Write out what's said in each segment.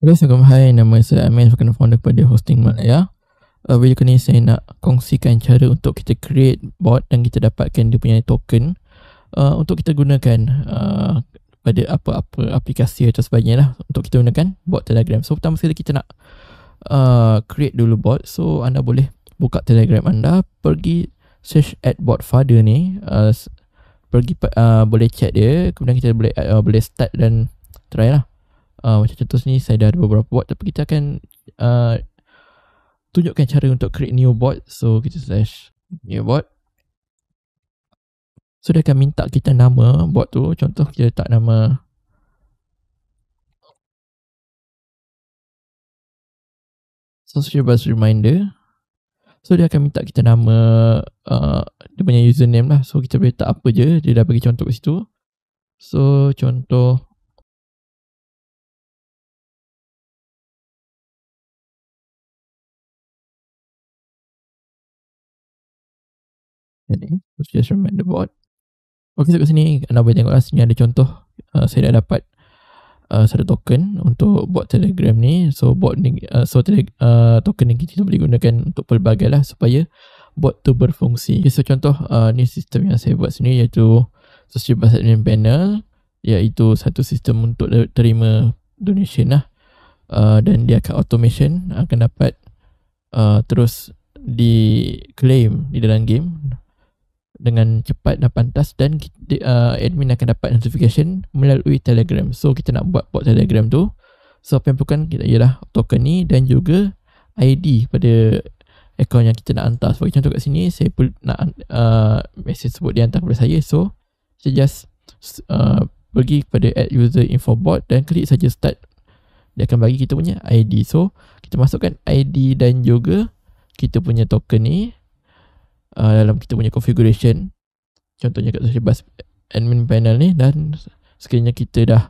Hello, Assalamualaikum. Hai, nama saya Amin, sebagai founder kepada Hosting Malaya. Video kali ni saya nak kongsikan cara untuk kita create bot dan kita dapatkan dia punya token untuk kita gunakan pada apa-apa aplikasi atau sebagainya lah, untuk kita gunakan bot Telegram. So pertama sekali kita nak create dulu bot. So anda boleh buka Telegram anda, pergi search at bot father ni, pergi boleh chat dia, kemudian kita boleh start dan try lah. Macam contoh sini saya dah ada beberapa bot, tapi kita akan tunjukkan cara untuk create new bot. So kita slash new bot. So dia akan minta kita nama bot tu. Contoh kita letak nama Social Buzz Reminder. So dia akan minta kita nama dia punya username lah. So kita boleh letak apa je, dia dah bagi contoh kat situ. So contoh ni, just reminder bot. Okay, so kat sini anda boleh tengok lah, sini ada contoh. Saya dah dapat satu token untuk bot Telegram ni. So bot ni, token ni kita boleh gunakan untuk pelbagai lah supaya bot tu berfungsi. Okay, so contoh ni sistem yang saya buat sini, iaitu Social Buzz Admin Panel, iaitu satu sistem untuk terima donation lah. Dan dia akan automation, akan dapat terus di-claim di dalam game dengan cepat dan pantas, dan admin akan dapat notification melalui Telegram. So kita nak buat bot Telegram tu, so apa yang perlukan kita ialah token ni dan juga ID pada akaun yang kita nak hantar. Sebagai contoh kat sini, saya nak message sebut dihantar kepada saya. So saya just pergi kepada add user info bot dan klik saja start. Dia akan bagi kita punya ID. So kita masukkan ID dan juga kita punya token ni dalam kita punya configuration, contohnya kat Social Buzz Admin Panel ni. Dan sekiranya kita dah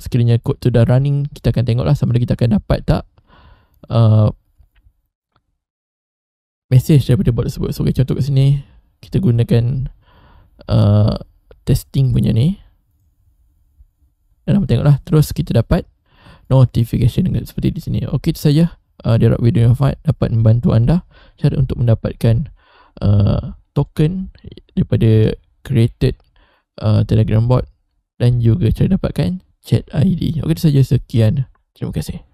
sekiranya kod tu dah running, kita akan tengok lah sama ada kita akan dapat tak message daripada bot tersebut. So contoh kat sini kita gunakan testing punya ni, dan apa tengok lah, terus kita dapat notification seperti di sini. Okey, itu saja. Diharap video yang dapat membantu anda cara untuk mendapatkan token daripada created Telegram bot, dan juga cara dapatkan chat ID. Okey, itu saja. Sekian. Terima kasih.